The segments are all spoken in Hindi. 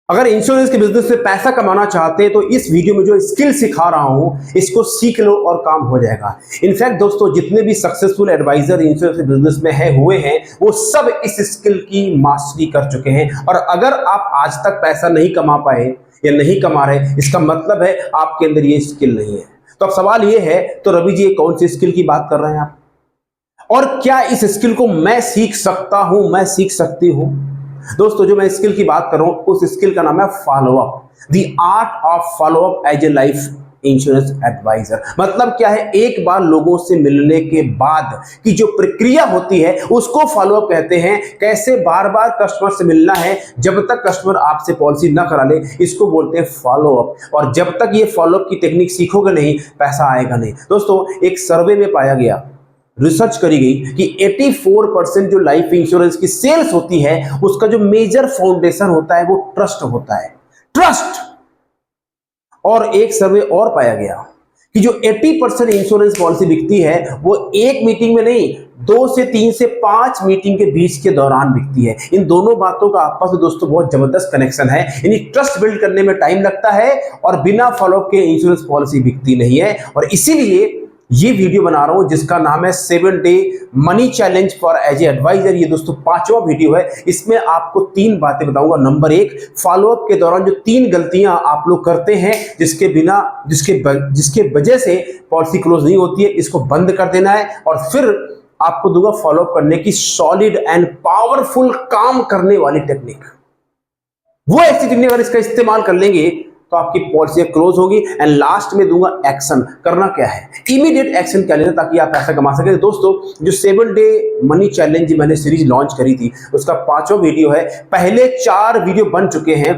अगर इंश्योरेंस के बिजनेस से पैसा कमाना चाहते हैं तो इस वीडियो में जो स्किल सिखा रहा हूं इसको सीख लो और काम हो जाएगा। इनफैक्ट दोस्तों, जितने भी सक्सेसफुल एडवाइजर इंश्योरेंस के बिजनेस में हुए हैं वो सब इस स्किल की मास्टरी कर चुके हैं। और अगर आप आज तक पैसा नहीं कमा पाए या नहीं कमा रहे, इसका मतलब है आपके अंदर ये स्किल नहीं है। तो अब सवाल ये है, तो रवि जी कौन सी स्किल की बात कर रहे हैं आप, और क्या इस स्किल को मैं सीख सकता हूं, मैं सीख सकती हूं? दोस्तों, जो मैं स्किल की बात कर रहा हूं उस स्किल का नाम है follow up, the art of follow up as a life insurance advisor. मतलब क्या है, एक बार लोगों से मिलने के बाद की जो प्रक्रिया होती है उसको फॉलोअप कहते हैं। कैसे बार बार कस्टमर से मिलना है जब तक कस्टमर आपसे पॉलिसी ना करा ले, इसको बोलते हैं फॉलोअप। और जब तक ये फॉलोअप की टेक्निक सीखोगे नहीं, पैसा आएगा नहीं। दोस्तों, एक सर्वे में पाया गया, रिसर्च करी गई कि 84% जो लाइफ इंश्योरेंस की सेल्स होती है उसका जो मेजर फाउंडेशन होता है वो ट्रस्ट होता है, ट्रस्ट। और एक सर्वे और पाया गया कि जो 80% इंश्योरेंस पॉलिसी बिकती है वो एक मीटिंग में नहीं, 2 से 3 से 5 मीटिंग के बीच के दौरान बिकती है। इन दोनों बातों का आपस में दोस्तों बहुत जबरदस्त कनेक्शन है। यानी ट्रस्ट बिल्ड करने में टाइम लगता है और बिना फॉलोअप के इंश्योरेंस पॉलिसी बिकती नहीं है। और इसीलिए ये वीडियो बना रहा हूं जिसका नाम है 7 day money challenge for as a advisor. ये दोस्तों 5वां वीडियो है। इसमें आपको 3 बातें बताऊंगा। नंबर 1, फॉलोअप के दौरान जो 3 गलतियां आप लोग करते हैं जिसके वजह से पॉलिसी क्लोज नहीं होती है, इसको बंद कर देना है। और फिर आपको दूंगा फॉलोअप करने की सॉलिड एंड पावरफुल काम करने वाली टेक्निक। वो ऐसी टेक्निक अगर इसका इस्तेमाल कर लेंगे तो आपकी पॉलिसी क्लोज होगी। एंड लास्ट में दूंगा एक्शन। करना क्या है, इमीडिएट एक्शन क्या लेना ताकि आप पैसा कमा सके। दोस्तों, जो 7 डे मनी चैलेंज मैंने सीरीज लॉन्च करी थी उसका 5वां वीडियो है। पहले 4 वीडियो बन चुके हैं।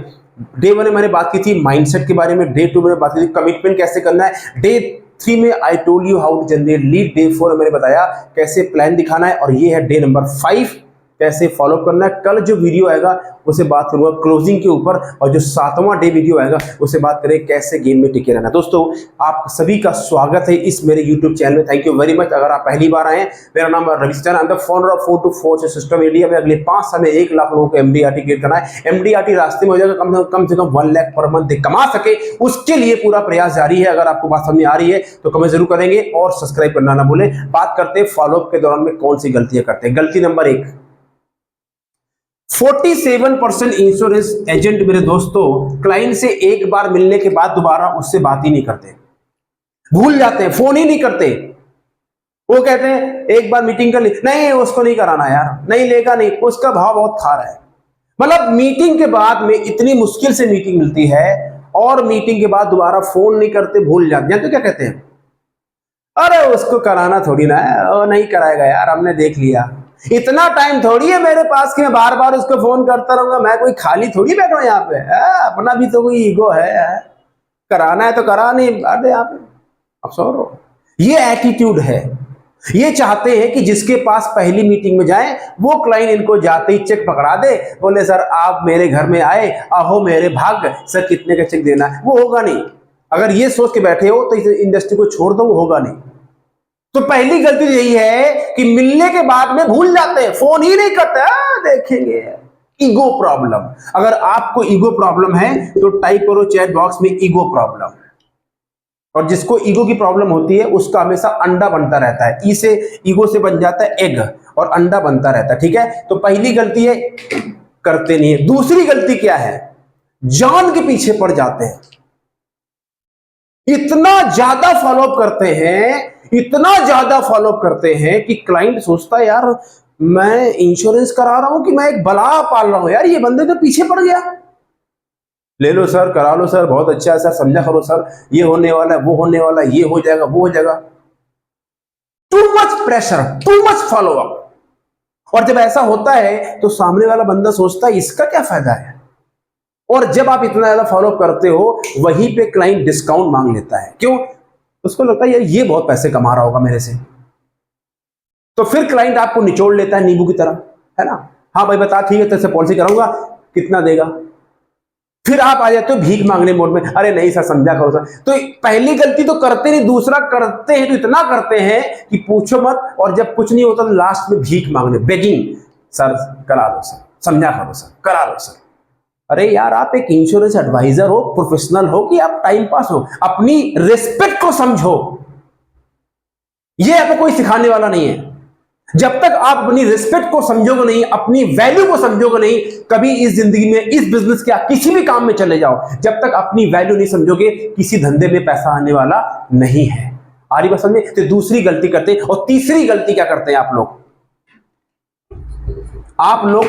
डे 1 में मैंने बात की थी माइंडसेट के बारे में, डे 2 में बात की थी कमिटमेंट कैसे करना है, डे 3 में I told you how to generate lead, day 4 में मैंने बताया कैसे प्लान दिखाना है, और ये है डे नंबर 5 कैसे फॉलो करना है। कल जो वीडियो आएगा उसे बात करूंगा क्लोजिंग के ऊपर, और जो 7वां डे वीडियो आएगा उसे बात करें कैसे गेम में टिके रहना। दोस्तों, आप सभी का स्वागत है इस मेरे यूट्यूब चैनल में। Thank you very much. अगर आप पहली बार आए हैं, मेरा नाम है Ravi Chandra, I am the founder of 424 system India में। अगले 5 साल में 1 लाख लोगों को एमडीआरटी क्रिएट करना है। एमडीआरटी रास्ते में हो जाएगा, कम से कम 1 लाख पर मंथ कमा सके, उसके लिए पूरा प्रयास जारी है। अगर आपको बात समझ में आ रही है तो कमेंट जरूर करेंगे और सब्सक्राइब करना ना भूलें। बात करते हैं फॉलोअप के दौरान में कौन सी गलतियां करते हैं। गलती नंबर 1, 47% इंश्योरेंस एजेंट मेरे दोस्तों क्लाइंट से एक बार मिलने के बाद दोबारा उससे बात ही नहीं करते, भूल जाते हैं, फोन ही नहीं करते। वो कहते हैं एक बार मीटिंग कर ली, नहीं उसको नहीं कराना यार, नहीं लेगा नहीं, उसका भाव बहुत खारा है। मतलब मीटिंग के बाद में इतनी मुश्किल से मीटिंग मिलती है और मीटिंग के बाद दोबारा फोन नहीं करते, भूल जाते हैं। तो क्या कहते हैं, अरे उसको कराना थोड़ी ना है, वो नहीं कराएगा यार, हमने देख लिया, इतना टाइम थोड़ी है मेरे पास कि मैं बार बार उसको फोन करता रहूंगा, मैं कोई खाली थोड़ी बैठा हूं यहाँ पे, अपना भी तो कोई ईगो है, कराना है तो करा नहीं बैठे यहाँ पे, अफसोस हो। ये एटीट्यूड है। ये चाहते हैं कि जिसके पास पहली मीटिंग में जाए वो क्लाइंट इनको जाते ही चेक पकड़ा दे, बोले सर आप मेरे घर में आए, आहो मेरे भाग्य, सर कितने का चेक देना है। वो होगा नहीं। अगर ये सोच के बैठे हो तो इस इंडस्ट्री को छोड़ दो, वो होगा नहीं। तो पहली गलती यही है कि मिलने के बाद में भूल जाते हैं, फोन ही नहीं करते, देखेंगे। Ego problem. अगर आपको ईगो प्रॉब्लम है तो टाइप करो चैट बॉक्स में ईगो प्रॉब्लम। और जिसको ईगो की प्रॉब्लम होती है उसका हमेशा अंडा बनता रहता है। ई से ईगो से बन जाता है एग, और अंडा बनता रहता है। ठीक है, तो पहली गलती है करते नहीं है। दूसरी गलती क्या है, जान के पीछे पड़ जाते हैं। इतना ज्यादा फॉलोअप करते हैं, इतना ज्यादा फॉलोअप करते हैं कि क्लाइंट सोचता है यार मैं इंश्योरेंस करा रहा हूं कि मैं एक बला पाल रहा हूं, यार ये बंदे तो पीछे पड़ गया। ले लो सर, करा लो सर, बहुत अच्छा है सर, समझा करो सर, ये होने वाला है, वो होने वाला है, ये हो जाएगा, वो हो जाएगा। Too much pressure, too much follow up. और जब ऐसा होता है तो सामने वाला बंदा सोचता है इसका क्या फायदा है। और जब आप इतना ज्यादा फॉलोअप करते हो वहीं पे क्लाइंट डिस्काउंट मांग लेता है। क्यों, उसको लगता है यार ये बहुत पैसे कमा रहा होगा मेरे से। तो फिर क्लाइंट आपको निचोड़ लेता है नींबू की तरह, है ना। हाँ भाई बता, ठीक है तेरे से पॉलिसी कराऊंगा, कितना देगा। फिर आप आ जाते हो भीख मांगने मोड में, अरे नहीं सर समझा करो सर। तो पहली गलती तो करते नहीं, दूसरा करते हैं तो इतना करते हैं कि पूछो मत। और जब कुछ नहीं होता तो लास्ट में भीख मांगने, बेगिंग, सर करा लो सर, समझा करो सर, करा लो सर। अरे यार, आप एक इंश्योरेंस एडवाइजर हो, प्रोफेशनल हो कि आप टाइम पास हो? अपनी रिस्पेक्ट को समझो। ये आपको कोई सिखाने वाला नहीं है। जब तक आप अपनी रिस्पेक्ट को समझोगे नहीं, अपनी वैल्यू को समझोगे नहीं, कभी इस जिंदगी में, इस बिजनेस के किसी भी काम में चले जाओ, जब तक अपनी वैल्यू नहीं समझोगे, किसी धंधे में पैसा आने वाला नहीं है। आ रही बात समझ में? तो दूसरी गलती करते हैं। और तीसरी गलती क्या करते हैं आप लोग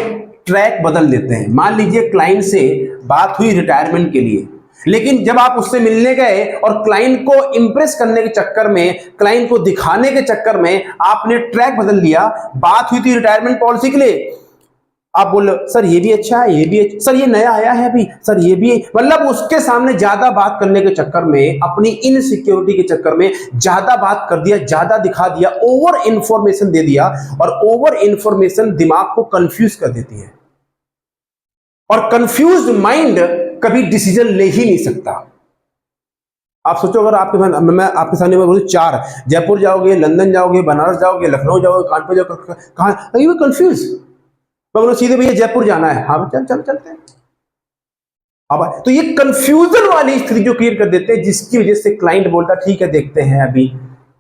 ट्रैक बदल देते हैं। मान लीजिए क्लाइंट से बात हुई रिटायरमेंट के लिए, लेकिन जब आप उससे मिलने गए और क्लाइंट को इंप्रेस करने के चक्कर में, क्लाइंट को दिखाने के चक्कर में आपने ट्रैक बदल दिया। बात हुई थी रिटायरमेंट पॉलिसी के लिए, आप बोलो सर ये भी अच्छा है, ये भी अच्छा, सर ये नया आया है अभी, सर ये भी, मतलब उसके सामने ज्यादा बात करने के चक्कर में, अपनी इनसिक्योरिटी के चक्कर में ज्यादा बात कर दिया, ज्यादा दिखा दिया, ओवर इंफॉर्मेशन दे दिया। और ओवर इंफॉर्मेशन दिमाग को कंफ्यूज कर देती है, और कंफ्यूज्ड माइंड कभी डिसीजन ले ही नहीं सकता। आप सोचो, अगर मैं आपके सामने में बोलूं 4, जयपुर जाओगे, लंदन जाओगे, बनारस जाओगे, लखनऊ जाओगे, कानपुर जाओगे, कहां? You confuse. मैं बोलो सीधे भैया जयपुर जाना है, हाँ चलते हैं। अब तो ये कंफ्यूजन वाली स्थिति जो क्रिएट कर देते हैं, जिसकी वजह से क्लाइंट बोलता ठीक है देखते हैं, अभी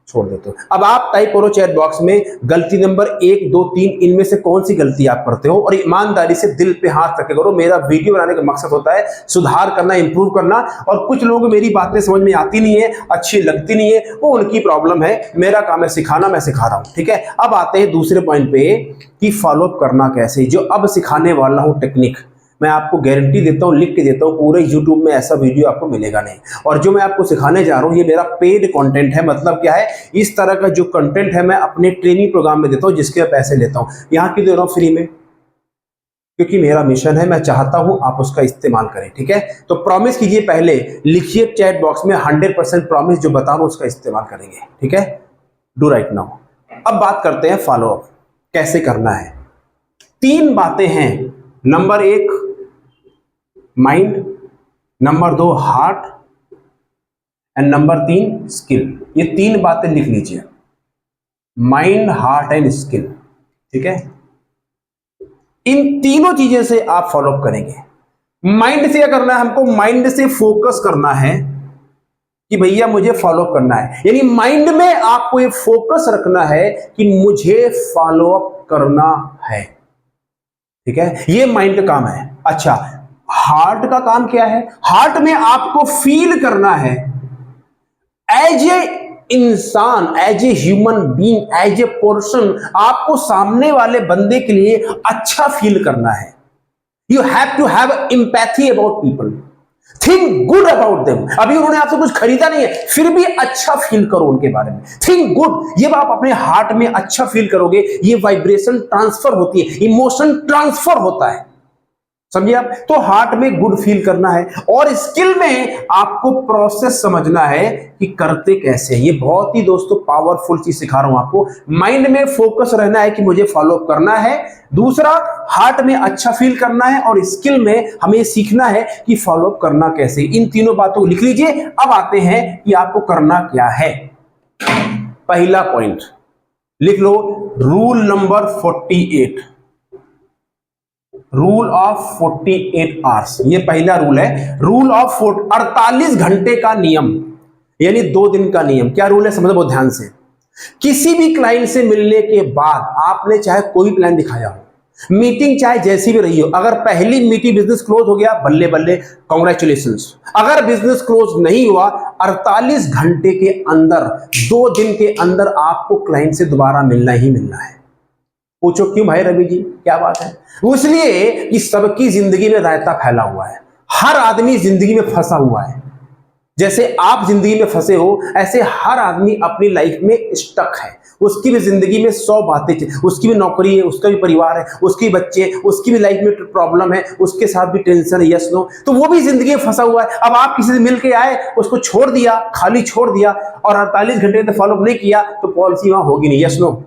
छोड़ देते हो। अब आप टाइप करो चैट बॉक्स में गलती नंबर 1, 2, 3, इनमें से कौन सी गलती आप करते हो, और ईमानदारी से दिल पे हाथ रख के करो। मेरा वीडियो बनाने का मकसद होता है सुधार करना, इंप्रूव करना। और कुछ लोगों को मेरी बातें समझ में आती नहीं है, अच्छी लगती नहीं है, वो उनकी प्रॉब्लम है। मेरा काम है सिखाना, मैं सिखा रहा हूं, ठीक है। अब आते हैं दूसरे पॉइंट पे कि फॉलोअप करना कैसे। जो अब सिखाने वाला हूं टेक्निक, मैं आपको गारंटी देता हूं, लिख के देता हूं, पूरे YouTube में ऐसा वीडियो आपको मिलेगा नहीं। और जो मैं आपको सिखाने जा रहा हूं, ये मेरा पेड कंटेंट है। मतलब क्या है, इस तरह का जो कंटेंट है मैं अपने ट्रेनिंग प्रोग्राम में देता हूं, जिसके पैसे लेता हूं। यहां क्यों दे रहा हूं फ्री में? क्योंकि मेरा मिशन है, मैं चाहता हूं आप उसका इस्तेमाल करें, ठीक है। तो प्रॉमिस कीजिए, पहले लिखिए चैट बॉक्स में 100% प्रॉमिस, जो बता रहा हूं उसका इस्तेमाल करेंगे, ठीक है। Do right now. अब बात करते हैं फॉलोअप कैसे करना है। 3 बातें हैं। Number 1 mind, number 2 heart, and number 3 skill. ये 3 बातें लिख लीजिए, माइंड, हार्ट एंड स्किल, ठीक है। इन तीनों चीजें से आप फॉलोअप करेंगे। माइंड से क्या करना है हमको? माइंड से फोकस करना है कि भैया मुझे फॉलोअप करना है। यानी माइंड में आपको ये फोकस रखना है कि मुझे फॉलोअप करना है, ठीक है। ये माइंड का काम है। अच्छा, हार्ट का काम क्या है? हार्ट में आपको फील करना है एज ए इंसान, as a human being, as a person. आपको सामने वाले बंदे के लिए अच्छा फील करना है। You have to have empathy about people, think good about them. अभी उन्होंने आपसे कुछ खरीदा नहीं है, फिर भी अच्छा फील करो उनके बारे में, थिंक गुड। ये आप अपने हार्ट में अच्छा फील करोगे, ये वाइब्रेशन ट्रांसफर होती है, इमोशन ट्रांसफर होता है, समझिए आप। तो हार्ट में गुड फील करना है। और स्किल में आपको प्रोसेस समझना है कि करते कैसे। ये बहुत ही दोस्तों पावरफुल चीज सिखा रहा हूं आपको। माइंड में फोकस रहना है कि मुझे फॉलोअप करना है, दूसरा हार्ट में अच्छा फील करना है, और स्किल में हमें सीखना है कि फॉलोअप करना कैसे। इन तीनों बातों को लिख लीजिए। अब आते हैं कि आपको करना क्या है। पहला पॉइंट लिख लो, rule number 48, rule of 48 hours. ये पहला रूल है, रूल ऑफ 48 घंटे का नियम, यानी 2 दिन का नियम। क्या रूल है समझो बहुत ध्यान से। किसी भी क्लाइंट से मिलने के बाद आपने चाहे कोई प्लान दिखाया हो, मीटिंग चाहे जैसी भी रही हो, अगर पहली मीटिंग बिजनेस क्लोज हो गया, बल्ले बल्ले, कांग्रेचुलेशंस। अगर बिजनेस क्लोज नहीं हुआ, 48 घंटे के अंदर, 2 दिन के अंदर आपको क्लाइंट से दोबारा मिलना ही मिलना है। पूछो क्यों भाई रवि जी, क्या बात है? इसलिए कि सबकी जिंदगी में रायता फैला हुआ है, हर आदमी जिंदगी में फंसा हुआ है। जैसे आप जिंदगी में फंसे हो, ऐसे हर आदमी अपनी लाइफ में स्टक है। उसकी भी जिंदगी में 100 बातें, उसकी भी नौकरी है, उसका भी परिवार है, उसके बच्चे, उसकी भी लाइफ में प्रॉब्लम है, उसके साथ भी टेंशन है, यस नो। तो वो भी जिंदगी में फंसा हुआ है। अब आप किसी से मिल के आए, उसको छोड़ दिया, खाली छोड़ दिया, और 48 घंटे तक फॉलोअप नहीं किया, तो पॉलिसी वहां होगी नहीं, यस नो।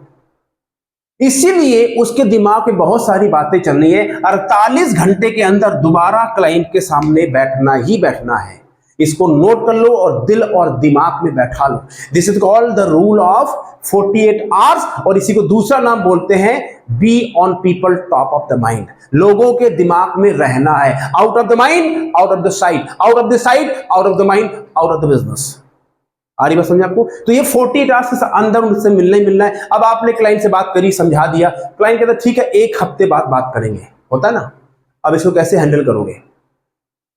इसीलिए उसके दिमाग में बहुत सारी बातें चल रही है। 48 घंटे के अंदर दोबारा क्लाइंट के सामने बैठना ही बैठना है। इसको नोट कर लो और दिल और दिमाग में बैठा लो। This is called the rule of 48 hours, और इसी को दूसरा नाम बोलते हैं be on people top of the mind, लोगों के दिमाग में रहना है, out of the mind out of the sight, out of the sight out of the mind out of the business. आ रही बात समझ आपको? तो ये 48 आवर्स के अंदर उनसे मिलना ही मिलना है। अब आपने क्लाइंट से बात करी, समझा दिया, क्लाइंट कहता ठीक है 1 हफ्ते बाद बात करेंगे, होता है ना। अब इसको कैसे हैंडल करोगे?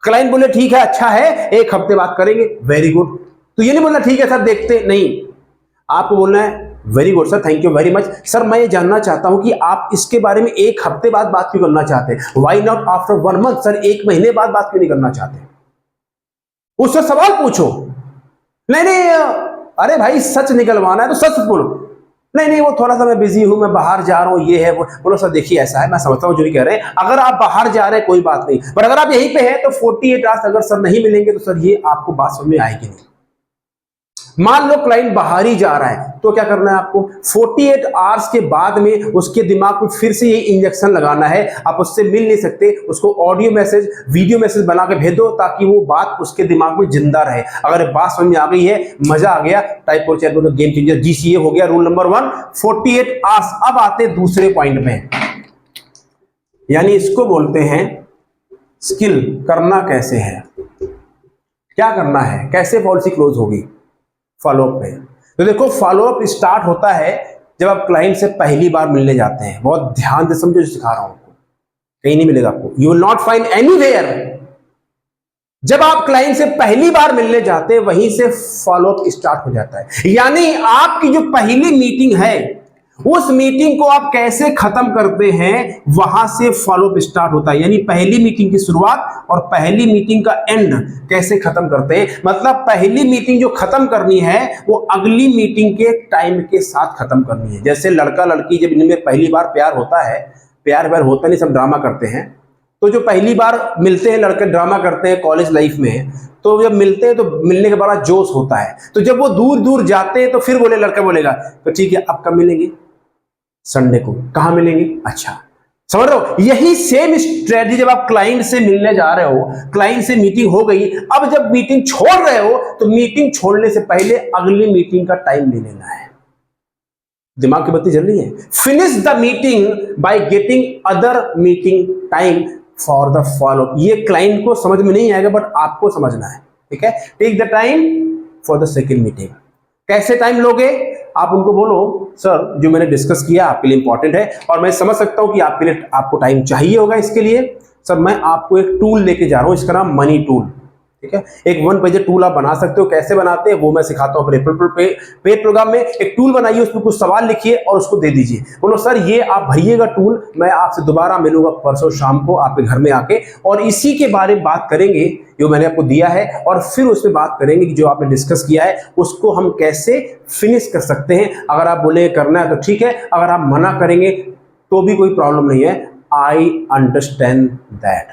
क्लाइंट बोले ठीक है, अच्छा है, 1 हफ्ते बात करेंगे, वेरी गुड। तो ये नहीं बोलना ठीक है सर देखते, नहीं, आपको बोलना है very good sir, thank you very much sir, मैं ये जानना चाहता हूं कि आप इसके बारे में 1 हफ्ते बाद बात क्यों करना चाहते हैं, why not after 1 month, sir 1 महीने बाद बात क्यों नहीं करना चाहते? उससे सवाल पूछो। नहीं, अरे भाई सच निकलवाना है तो सच बोलो। नहीं, वो थोड़ा सा मैं बिजी हूं, मैं बाहर जा रहा हूं, ये है वो। बोलो सर देखिए ऐसा है, मैं समझता हूं जो भी कह रहे हैं, अगर आप बाहर जा रहे हैं कोई बात नहीं, पर अगर आप यहीं पे हैं तो 48 आवर्स अगर सर नहीं मिलेंगे तो सर ये आपको बात समझ में आएगी नहीं। मान लो क्लाइंट बाहर ही जा रहा है तो क्या करना है आपको, 48 आवर्स के बाद में उसके दिमाग में फिर से ये इंजेक्शन लगाना है। आप उससे मिल नहीं सकते, उसको ऑडियो मैसेज वीडियो मैसेज बना के भेज दो ताकि वो बात उसके दिमाग में जिंदा रहे। अगर बात समझ में आ गई है, मजा आ गया, टाइप और चैट में गेम चेंजर GCA हो गया रूल नंबर 1, 48 आवर्स। अब आते दूसरे पॉइंट में, यानी इसको बोलते हैं स्किल। करना कैसे है, क्या करना है, कैसे पॉलिसी क्लोज होगी फॉलोअप पे। तो देखो फॉलोअप स्टार्ट होता है जब आप क्लाइंट से पहली बार मिलने जाते हैं। बहुत ध्यान से समझो, सिखा रहा हूं आपको, कहीं नहीं मिलेगा आपको, you will not find anywhere. जब आप क्लाइंट से पहली बार मिलने जाते हैं वहीं से फॉलोअप स्टार्ट हो जाता है। यानी आपकी जो पहली मीटिंग है उस मीटिंग को आप कैसे खत्म करते हैं वहां से फॉलोअप स्टार्ट होता है। यानी पहली मीटिंग की शुरुआत और पहली मीटिंग का एंड कैसे खत्म करते हैं, मतलब पहली मीटिंग जो खत्म करनी है वो अगली मीटिंग के टाइम के साथ खत्म करनी है। जैसे लड़का लड़की जब इनमें पहली बार प्यार होता है, प्यार व्यार होता नहीं, सब ड्रामा करते हैं। तो जो पहली बार मिलते हैं लड़के ड्रामा करते हैं कॉलेज लाइफ में, तो जब मिलते हैं तो मिलने के बड़ा जोश होता है। तो जब वो दूर दूर जाते हैं तो फिर बोले, लड़का बोलेगा तो ठीक है अब कब मिलेंगे, संडे को, कहां मिलेंगे, अच्छा। समझ रहे हो? यही सेम स्ट्रेटजी जब आप क्लाइंट से मिलने जा रहे हो, क्लाइंट से मीटिंग हो गई, अब जब मीटिंग छोड़ रहे हो तो मीटिंग छोड़ने से पहले अगली मीटिंग का टाइम ले लेना है। दिमाग की बत्ती जल रही है? Finish the meeting by getting other meeting time for the follow. ये क्लाइंट को समझ में नहीं आएगा बट आपको समझना है, ठीक है। Take the time for the second meeting. कैसे टाइम लोगे? आप उनको बोलो सर जो मैंने डिस्कस किया आपके लिए इंपॉर्टेंट है और मैं समझ सकता हूं कि आपके लिए आपको टाइम चाहिए होगा, इसके लिए सर मैं आपको एक टूल लेके जा रहा हूं, इसका नाम मनी टूल, ठीक है। एक 1 पेज टूल आप बना सकते हो, कैसे बनाते हैं वो मैं सिखाता हूं अपने पेड प्रोग्राम में। एक टूल बनाइए, उसमें कुछ सवाल लिखिए और उसको दे दीजिए। बोलो सर ये आप भरिएगा टूल, मैं आपसे दोबारा मिलूंगा परसों शाम को आपके घर में आके और इसी के बारे में बात करेंगे जो मैंने आपको दिया है, और फिर उसमें बात करेंगे कि जो आपने डिस्कस किया है उसको हम कैसे फिनिश कर सकते हैं। अगर आप बोले करना है तो ठीक है, अगर आप मना करेंगे तो भी कोई प्रॉब्लम नहीं है, आई अंडरस्टैंड दैट,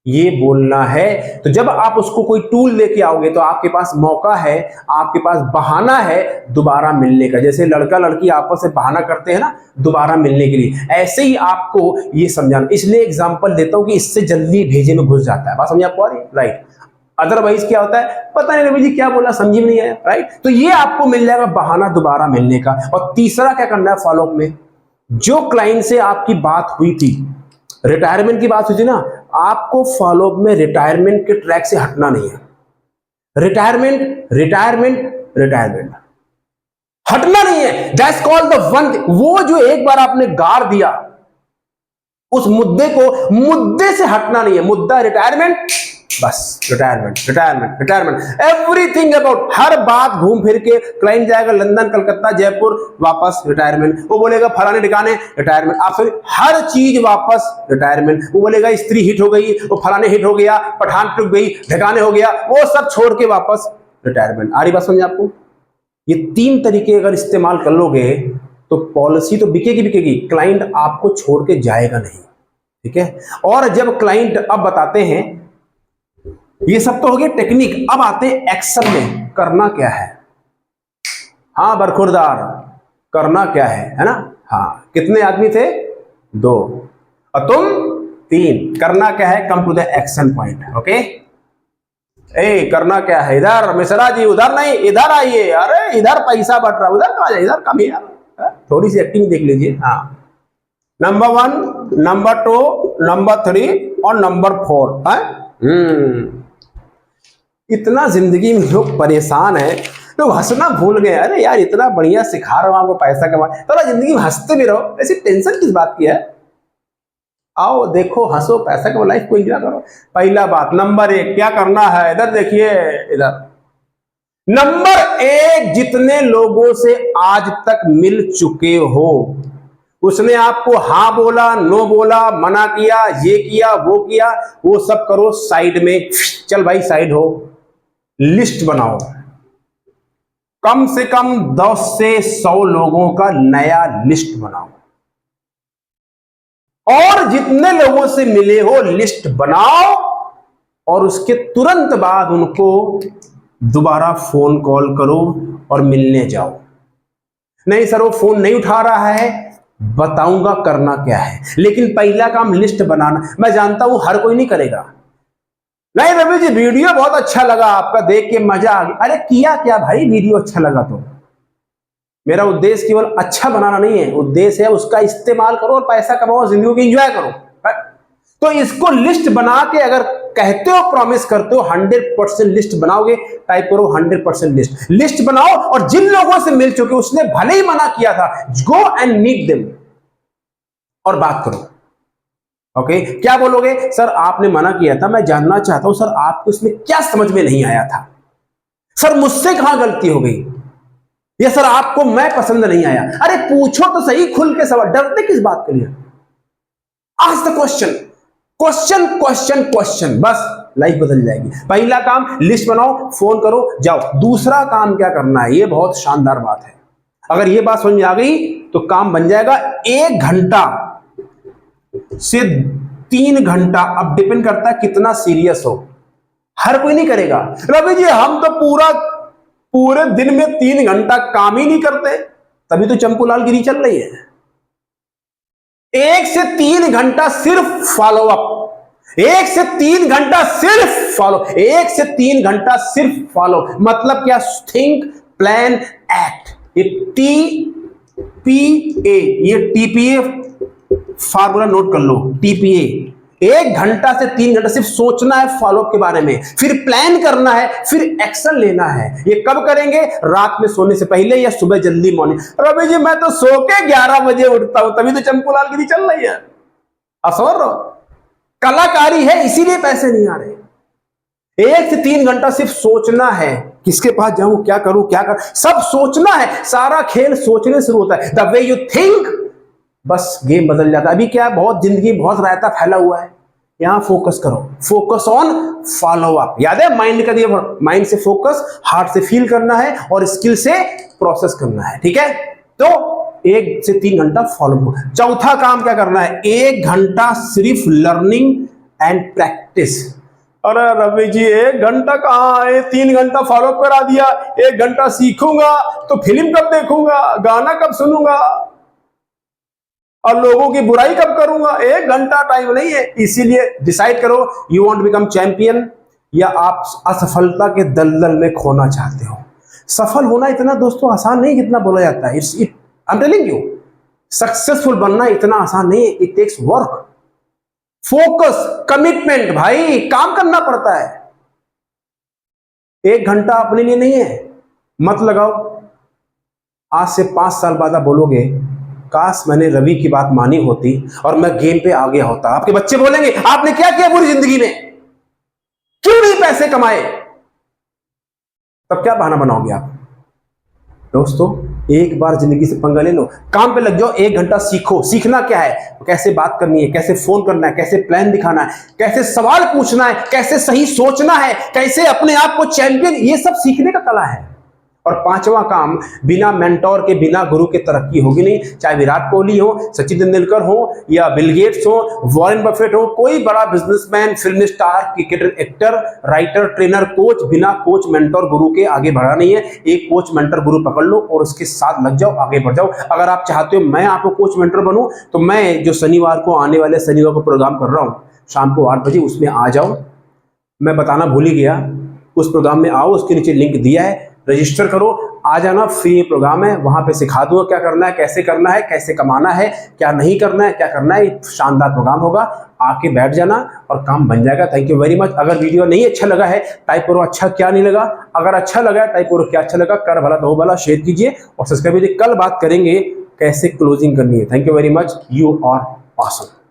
ये बोलना है। तो जब आप उसको कोई टूल लेके आओगे तो आपके पास मौका है, आपके पास बहाना है दोबारा मिलने का। जैसे लड़का लड़की आपस में बहाना करते हैं ना दोबारा मिलने के लिए, ऐसे ही आपको ये समझाना। इसलिए एग्जांपल देता हूं कि इससे जल्दी भेजे में घुस जाता है। बात समझ आपको आ रही है? राइट। अदरवाइज क्या होता है, पता नहीं रवि जी क्या बोला, समझ में नहीं आया, राइट। तो ये आपको मिल जाएगा बहाना दोबारा मिलने का। और तीसरा क्या करना है फॉलोअप में, जो क्लाइंट से आपकी बात हुई थी, रिटायरमेंट की बात हुई थी ना, आपको फॉलोअप में रिटायरमेंट के ट्रैक से हटना नहीं है। रिटायरमेंट रिटायरमेंट रिटायरमेंट हटना नहीं है। That's called the one. वो जो एक बार आपने गाड़ दिया उस मुद्दे से हटना नहीं है। मुद्दा रिटायरमेंट, बस retirement retirement retirement, everything about. हर बात घूम फिर के क्लाइंट जाएगा लंदन कलकत्ता जयपुर, वापस रिटायरमेंट। वो बोलेगा फलाने ठिकाने, रिटायरमेंट। आप फिर हर चीज वापस रिटायरमेंट। वो बोलेगा स्त्री हिट हो गई, वो फलाने हिट हो गया, पठान टूट गई, ठिकाने हो गया, वो सब छोड़ के वापस रिटायरमेंट। आ रही बात समझ आपको? ये 3 तरीके अगर इस्तेमाल कर लोगे तो पॉलिसी तो बिकेगी बिकेगी, क्लाइंट आपको छोड़ के जाएगा नहीं, ठीक है। और जब क्लाइंट अब बताते हैं, ये सब तो हो गया टेक्निक, अब आते हैं एक्शन में। करना क्या है? हाँ बरखुरदार, करना क्या है ना? हाँ, कितने आदमी थे? 2 और तुम 3। करना क्या है? Come to the action point. Okay, A करना क्या है? इधर मिश्रा जी, उधर नहीं, इधर आइए। अरे इधर पैसा बट रहा, उधर कहाँ जाए, इधर कम यार, थोड़ी सी एक्टिंग देख लीजिए। हाँ नंबर 1, नंबर 2, नंबर 3 और नंबर 4 है। इतना जिंदगी में लोग परेशान है, लोग हंसना भूल गए। अरे यार इतना बढ़िया सिखा रहा हूं आपको पैसा कमा, थोड़ा जिंदगी में हंसते भी रहो, ऐसी टेंशन किस बात की है। आओ देखो हंसो, पैसा कमाओ, लाइफ को एंजॉय करो। पहला बात, नंबर 1 क्या करना है, इधर देखिए इधर। नंबर 1, जितने लोगों से आज तक मिल चुके हो, उसने आपको हाँ बोला, नो बोला, मना किया, ये किया, वो किया, वो सब करो साइड में। चल भाई साइड हो, लिस्ट बनाओ। कम से कम 10 से 100 लोगों का नया लिस्ट बनाओ, और जितने लोगों से मिले हो लिस्ट बनाओ, और उसके तुरंत बाद उनको दोबारा फोन कॉल करो और मिलने जाओ। नहीं सर वो फोन नहीं उठा रहा है, बताऊंगा करना क्या है, लेकिन पहला काम लिस्ट बनाना। मैं जानता हूं हर कोई नहीं करेगा। नहीं रवि जी वीडियो बहुत अच्छा लगा आपका, देख के मजा आ गया। अरे किया क्या भाई, वीडियो अच्छा लगा तो। मेरा उद्देश्य केवल अच्छा बनाना नहीं है, उद्देश्य है उसका इस्तेमाल करो और पैसा कमाओ, जिंदगी की एंजॉय करो। तो इसको लिस्ट बना के अगर कहते हो, प्रॉमिस करते हो 100% लिस्ट बनाओगे, टाइप करो 100% लिस्ट बनाओ, और जिन लोगों से मिल चुके उसने भले ही मना किया था, गो एंड मीट देम और बात करो। ओके क्या बोलोगे, सर आपने मना किया था, मैं जानना चाहता हूं सर आपको इसमें क्या समझ में नहीं आया था, सर मुझसे कहां गलती हो गई, या सर आपको मैं पसंद नहीं आया। अरे पूछो तो सही खुल के सवाल, डरते किस बात के लिए। Ask the question, question question question, बस लाइफ बदल जाएगी। पहला काम लिस्ट बनाओ, फोन करो, जाओ। दूसरा काम क्या करना है, ये बहुत शानदार बात है, अगर ये बात समझ में आ गई तो काम बन जाएगा। 1 घंटा से 3 घंटा, अब डिपेंड करता है कितना सीरियस हो। हर कोई नहीं करेगा। रवि जी हम तो पूरे दिन में 3 घंटा काम ही नहीं करते, तभी तो चंपूलाल गिरी चल रही है। 1 से 3 घंटा सिर्फ फॉलो अप, 1 से 3 घंटा सिर्फ फॉलो, 1 से 3 घंटा सिर्फ फॉलो। मतलब क्या, थिंक प्लान एक्ट। ये TPA, ये TPA फार्मूला नोट कर लो, TPA। 1 घंटा से 3 घंटा सिर्फ सोचना है फॉलोअप के बारे में, फिर प्लान करना है, फिर एक्शन लेना है। ये कब करेंगे, रात में सोने से पहले या सुबह जल्दी मॉर्निंग। रवि जी मैं तो सो के 11 बजे उठता हूं, तभी तो चंपूलाल गिरी चल रही है। असर कलाकारी है, इसीलिए पैसे नहीं आ रहे। 1 से 3 घंटा सिर्फ सोचना है, किसके पास जाऊं, क्या करूं, क्या कर, सब सोचना है। सारा खेल सोचने से होता है। द वे यू थिंक, बस गेम बदल जाता है। अभी क्या है, बहुत जिंदगी बहुत रायता फैला हुआ है, यहां फोकस करो, फोकस ऑन फॉलो अप। याद है माइंड का दिया, माइंड से फोकस, हार्ट से फील करना है और स्किल से प्रोसेस करना है। ठीक है, तो 1 से 3 घंटा फॉलो अप। चौथा काम क्या करना है, 1 घंटा सिर्फ लर्निंग एंड प्रैक्टिस। अरे रवि जी 1 घंटा कहां है, 3 घंटा फॉलो करा दिया, 1 घंटा सीखूंगा तो फिल्म कब देखूंगा, गाना कब सुनूंगा, और लोगों की बुराई कब करूंगा। 1 घंटा टाइम नहीं है। इसीलिए डिसाइड करो, you want to become champion या आप असफलता के दलदल में खोना चाहते हो। सफल होना इतना दोस्तों आसान नहीं जितना बोला जाता है। I am telling you, successful बनना इतना आसान नहीं है। It takes work, focus, commitment. भाई काम करना पड़ता है। 1 घंटा अपने लिए नहीं है, मत लगाओ। आज से 5 साल बाद आप बोलोगे काश मैंने रवि की बात मानी होती और मैं गेम पे आ गया होता। आपके बच्चे बोलेंगे आपने क्या किया पूरी जिंदगी में, क्यों नहीं पैसे कमाए। तब क्या बहाना बनाओगे आप। दोस्तों एक बार जिंदगी से पंगा ले लो, काम पे लग जाओ, 1 घंटा सीखो। सीखना क्या है, कैसे बात करनी है, कैसे फोन करना है, कैसे प्लान दिखाना है, कैसे सवाल पूछना है, कैसे सही सोचना है, कैसे अपने आप को चैंपियन, ये सब सीखने का कला है। और 5वां काम, बिना मेंटोर के, बिना गुरु के तरक्की होगी नहीं। चाहे विराट कोहली हो, सचिन तेंदुलकर हो, या बिल गेट्स हो, वॉरेन बफेट हो, कोई बड़ा businessman, film star, cricketer, actor, writer, trainer, coach, बिना कोच मेंटोर गुरु के आगे बढ़ा नहीं है। एक कोच मेंटर गुरु पकड़ लो और उसके साथ लग जाओ, आगे बढ़ जाओ। अगर आप चाहते हो मैं आपको कोच मेंटर बनूं, तो मैं जो शनिवार को आने वाले शनिवार को प्रोग्राम कर रहा हूं शाम को 8 बजे, उसमें आ जाओ। मैं बताना भूल ही गया, उस प्रोग्राम में आओ, उसके नीचे लिंक दिया है, रजिस्टर करो, आ जाना, फ्री प्रोग्राम है, वहां पे सिखा दूंगा क्या करना है, कैसे कमाना है, क्या नहीं करना है, क्या करना है। शानदार प्रोग्राम होगा, आके बैठ जाना और काम बन जाएगा। Thank you very much. अगर वीडियो नहीं अच्छा लगा है टाइप करो अच्छा क्या नहीं लगा, अगर अच्छा लगा है टाइप करो क्या अच्छा लगा, कर भला तो हो भला, शेयर कीजिए और सब्सक्राइब कीजिए। कल बात करेंगे कैसे क्लोजिंग करनी है। Thank you very much, you are awesome.